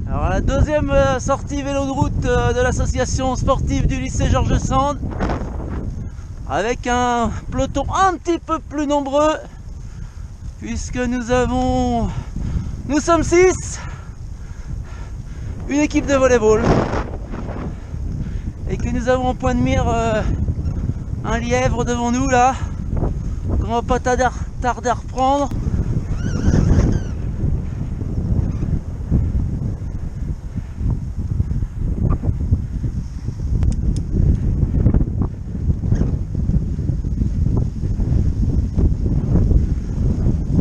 Alors la deuxième sortie vélo de route de l'association sportive du lycée Georges Sand, avec un peloton un petit peu plus nombreux, puisque nous sommes 6, une équipe de volleyball, et que nous avons en point de mire un lièvre devant nous là, qu'on va pas tarder à reprendre.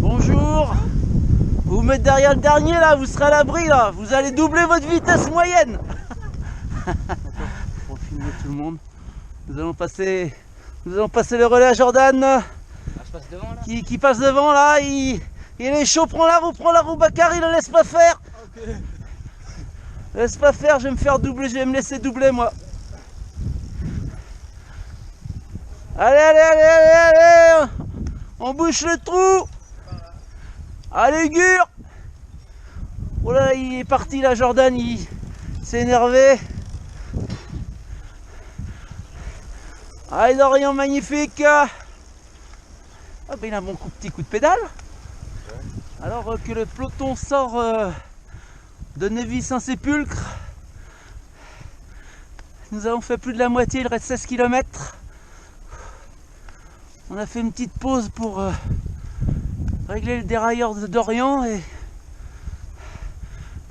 Bonjour, vous vous mettez derrière le dernier là, vous serez à l'abri là, vous allez doubler votre vitesse moyenne. Pour filmer tout le monde, nous allons passer le relais à Jordan. Je passe devant, là. Qui passe devant là, il est chaud, prend la roue Bakar, il ne laisse pas faire. Okay. Laisse pas faire, je vais me faire doubler, je vais me laisser doubler moi. Allez, on bouche le trou. Allez Gur. Oh là, il est parti là, Jordan, il s'est énervé. Allez Dorian, magnifique. Ah ben il a un bon petit coup de pédale. Alors que le peloton sort de Neuvy-Saint-Sépulcre, nous avons fait plus de la moitié, il reste 16 km. On a fait une petite pause pour régler le dérailleur de Dorian et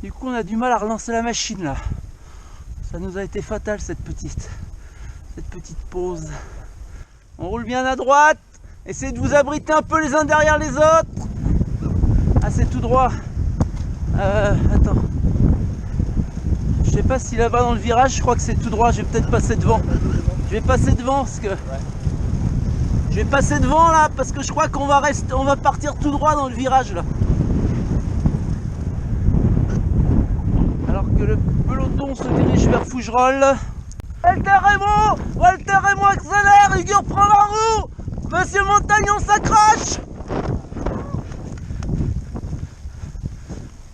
du coup on a du mal à relancer la machine là. Ça nous a été fatal cette petite pause. On roule bien à droite. Essayez de vous abriter un peu les uns derrière les autres. Ah, c'est tout droit. Attends. Je sais pas si là-bas dans le virage, je crois que c'est tout droit. Je vais peut-être passer devant. Je vais passer devant parce que. Je vais passer devant là parce que je crois qu'on va partir tout droit dans le virage là. Alors que le peloton se dirige vers Fougerolles. Walter Raymond accélère, Hugo prend la roue. Monsieur Montagnon s'accroche.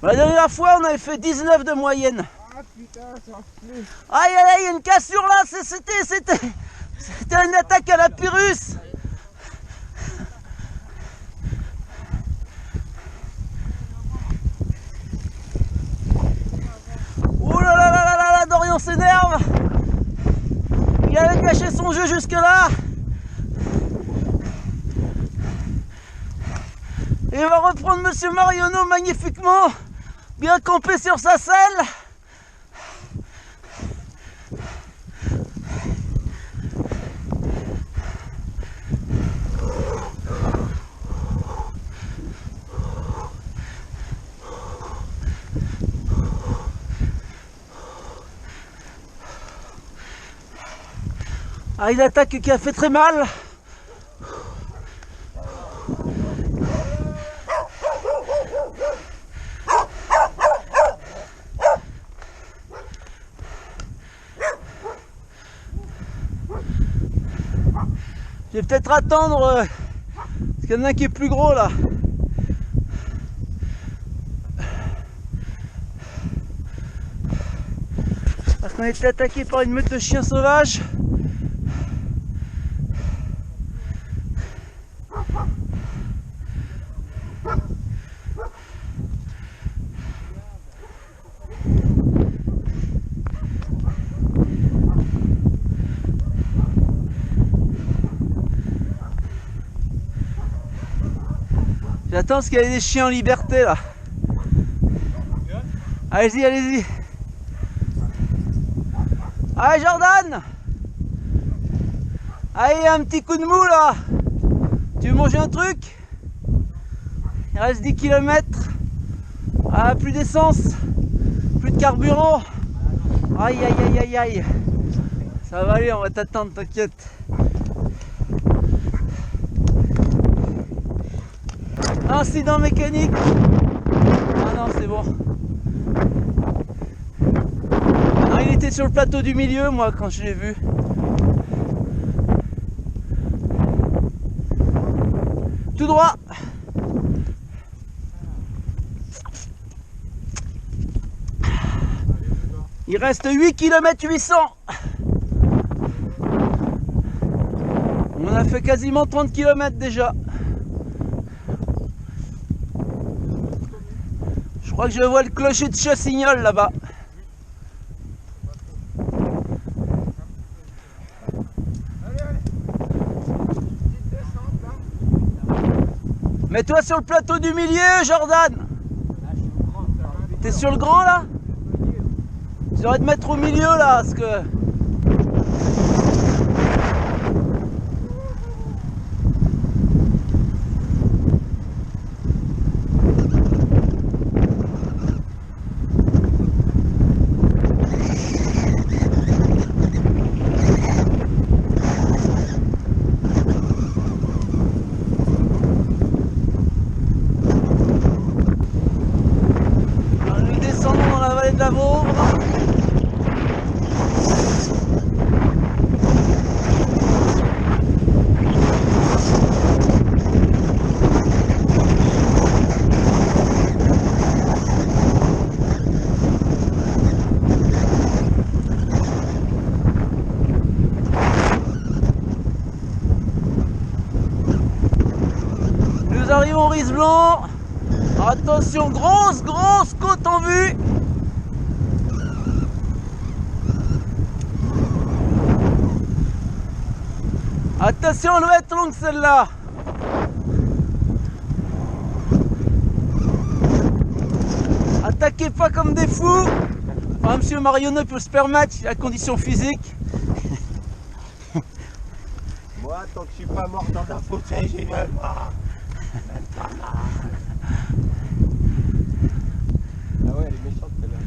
La dernière fois on avait fait 19 de moyenne. Ah putain, ça fait. Aïe, il y a une cassure là, c'était une attaque à la Pyrrhus. Ouh là, Dorian s'énerve. Il avait caché son jeu jusque là. Et il va reprendre Monsieur Marionneau magnifiquement, bien campé sur sa selle. Ah, une attaque qui a fait très mal. Je vais peut-être attendre parce qu'il y en a un qui est plus gros là. Parce qu'on a été attaqué par une meute de chiens sauvages. J'attends parce qu'il y a des chiens en liberté là. Allez-y. Allez Jordan. Allez, un petit coup de mou là. Tu veux manger un truc? Il reste 10 km. Ah, plus d'essence. Plus de carburant. Aïe. Ça va aller, on va t'attendre, t'inquiète. Incident mécanique. Ah non, c'est bon. Non, il était sur le plateau du milieu, moi, quand je l'ai vu. Tout droit. Il reste 8 km 800. On a fait quasiment 30 km déjà. Je crois que je vois le clocher de Chassignol là-bas. Mets-toi sur le plateau du milieu, Jordan. T'es sur le grand là? Tu devrais te mettre au milieu là, parce que... Alors, nous descendons dans la vallée de la Vauvre. Nous arrivons au Riz Blanc. Attention, grosse côte en vue. Attention, elle va être longue celle-là. Attaquez pas comme des fous. Enfin, monsieur Marionneau peut se permettre, la condition physique. Moi, tant que je suis pas mort dans un fauteuil, j'y vais pas. Ah ouais, elle est méchante celle-là.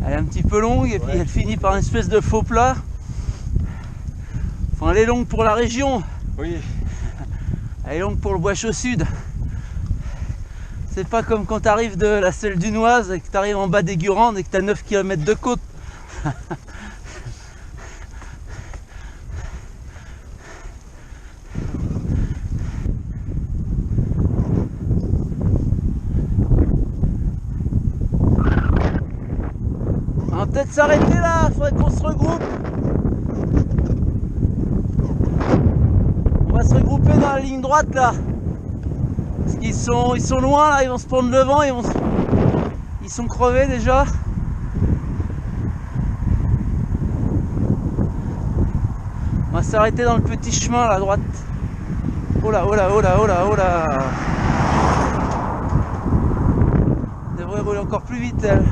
Elle est un petit peu longue et puis elle finit par une espèce de faux plat. Enfin, elle est longue pour la région. Oui. Elle est longue pour le Bois-Chaud Sud. C'est pas comme quand tu arrives de la Selle Dunoise et que tu arrives en bas des Gurandes et que tu as 9 km de côte. On va peut-être s'arrêter là, il faudrait qu'on se regroupe. On va se regrouper dans la ligne droite là. Parce qu'ils sont loin là, ils vont se prendre le vent, ils sont crevés déjà. On va s'arrêter dans le petit chemin là à droite. Oh là, oh là, oh là, oh là, oh là. Elle devrait rouler encore plus vite elle.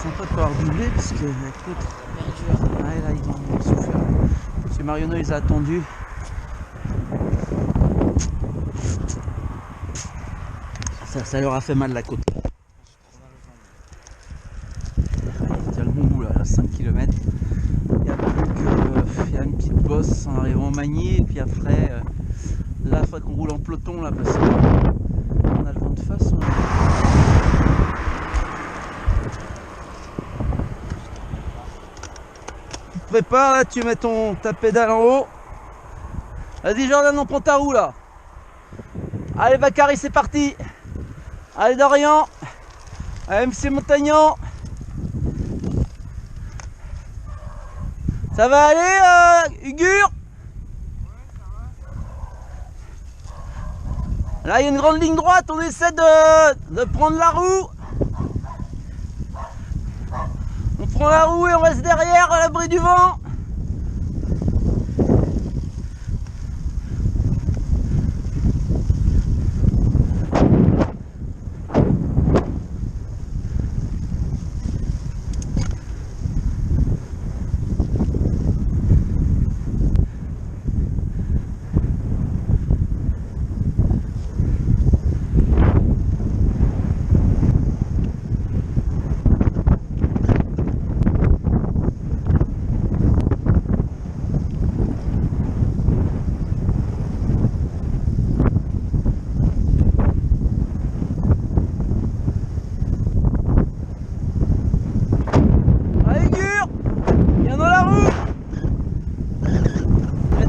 Sympa de pouvoir doubler parce que la côte. Ouais, là ils vont souffrir. Monsieur Marionneau les a attendus. Ça leur a fait mal la côte. Il y a le bon bout là, 5 km. Il y a une petite bosse en arrivant au Magny et puis après là il faudrait qu'on roule en peloton là parce qu'on a le vent de face. Tu te prépares là, tu mets ta pédale en haut. Vas-y Jordan, on prend ta roue là. Allez Bakary, c'est parti. Allez Dorian. Allez MC Montagnan. Ça va aller Ugur? Là il y a une grande ligne droite, on essaie de prendre la roue. On prend la roue et on reste derrière à l'abri du vent.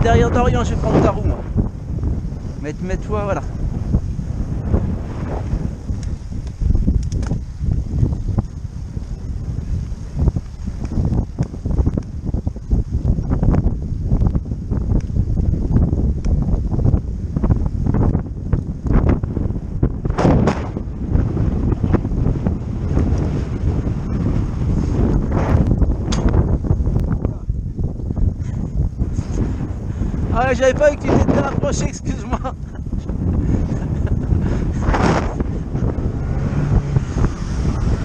derrière Dorian, je vais prendre ta roue moi. Mets-toi, voilà. Ah ouais, j'avais pas vu que tu t'étais rapproché, excuse-moi.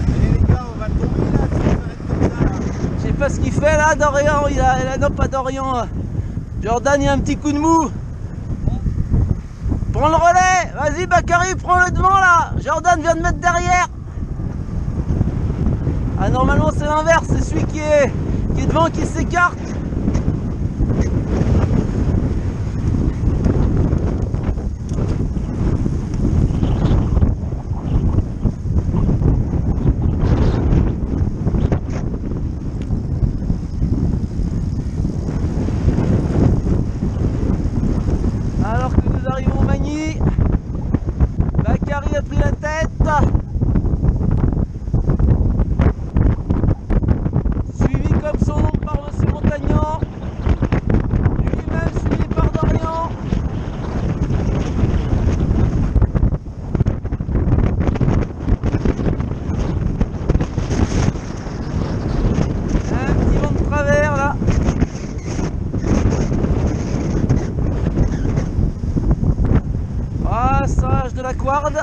Allez les gars, on va tomber là, si ça reste comme ça. Je sais pas ce qu'il fait là, Dorian. Non, pas Dorian. Jordan, il y a un petit coup de mou. Prends le relais. Vas-y, Bakary, prends le devant là. Jordan vient de mettre derrière. Ah, normalement, c'est l'inverse. C'est celui qui est devant qui s'écarte. Alors que nous arrivons au Magny, Bakary a pris la tête. Suivi comme son nom par Monsieur Montagnan. Lui-même suivi par Dorian. Un petit vent de travers là. Passage de la Couarde.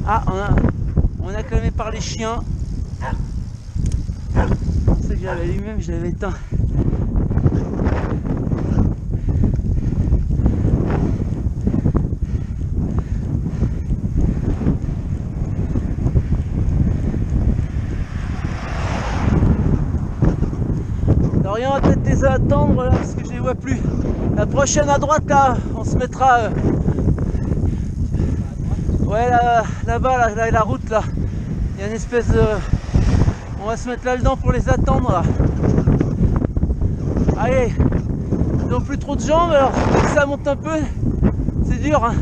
Ah, on a calmé par les chiens. Je pensais que j'avais allumé, mais je l'avais éteint. Dorian va peut-être les attendre là parce que je les vois plus. La prochaine à droite là, on se mettra. Ouais, là-bas, la route là. Il y a une espèce de. On va se mettre là-dedans pour les attendre là. Allez, ils n'ont plus trop de jambes alors dès que ça monte un peu, c'est dur hein.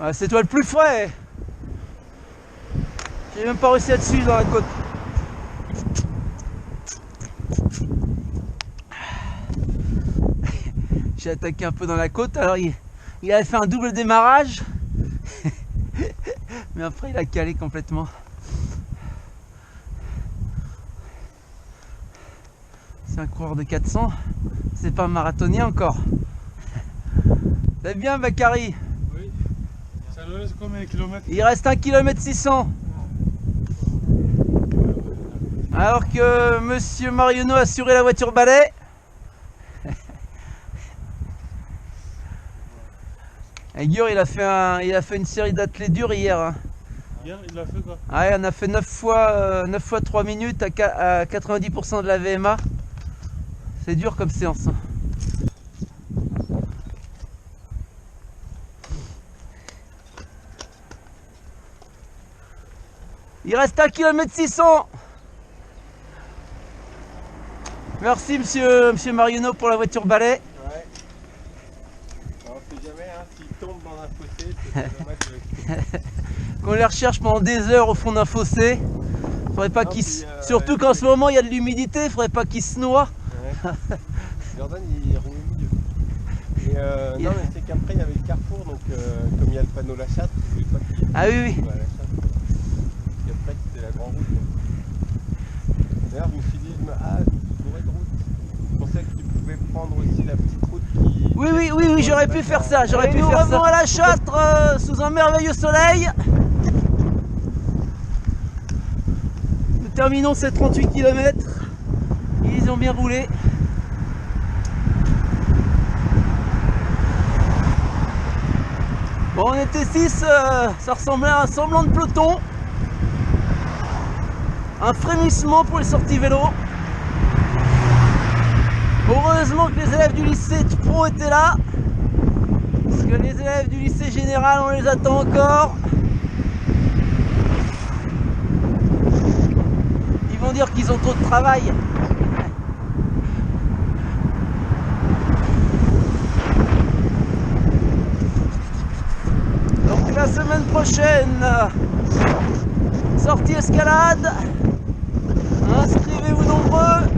Ouais, c'est toi le plus frais. J'ai même pas réussi à te suivre dans la côte. J'ai attaqué un peu dans la côte, alors il avait fait un double démarrage. Mais après il a calé complètement. C'est un coureur de 400. C'est pas un marathonien encore. C'est bien Bakary. Oui. Ça nous reste combien de kilomètres? Il reste 1 km 600. Alors que Monsieur Marionneau a assuré la voiture balai. Et Guillaume, il a fait une série d'athlés durs hier. Hein. Hier, il a fait quoi? Ouais, on a fait 9 fois 3 minutes à 90% de la VMA. C'est dur comme séance. Hein. Il reste 1 km 600. Merci monsieur Marionneau pour la voiture balai. Ouais. On sait jamais, hein, s'il tombe dans un fossé, c'est dommage. Qu'on les recherche pendant des heures au fond d'un fossé. Faudrait pas qu'il surtout qu'en ce moment il y a de l'humidité, faudrait pas qu'il se noie. Ouais. Jordan il roule au milieu. Et non mais c'est qu'après il y avait le carrefour, donc comme il y a le panneau La Chatte, je voulais pas qu'il y ait Ah oui, oui. La Chatte. Et après c'était la grande route. D'ailleurs je me suis dit, bourré de route. Je pensais que tu pouvais prendre aussi la petite route qui... Oui, j'aurais pu faire ça, j'aurais pu faire ça. À la Châtre sous un merveilleux soleil. Nous terminons ces 38 km. Ils ont bien roulé. Bon, on était 6, ça ressemblait à un semblant de peloton. Un frémissement pour les sorties vélo. Heureusement que les élèves du lycée de Pro étaient là. Parce que les élèves du lycée général, on les attend encore. Ils vont dire qu'ils ont trop de travail. Donc la semaine prochaine, sortie escalade. Inscrivez-vous nombreux.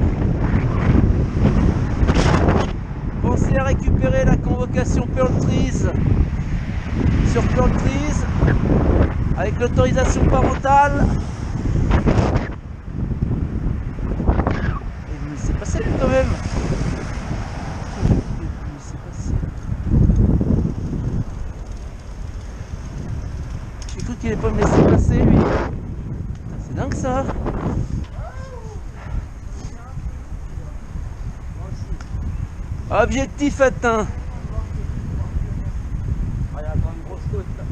Pensez à récupérer la convocation Pearl Trees sur Pearl Trees avec l'autorisation parentale. Et il s'est passé lui quand même. Il s'est passé. J'ai cru qu'il allait pas me laisser passer lui. C'est dingue ça. Objectif atteint. Ah, il y a encore une grosse côte là.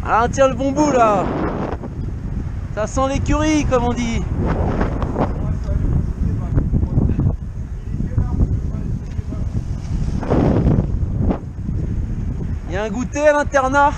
Ah, on tire le bon bout là. Ça sent l'écurie comme on dit. Il y a un goûter à l'internat.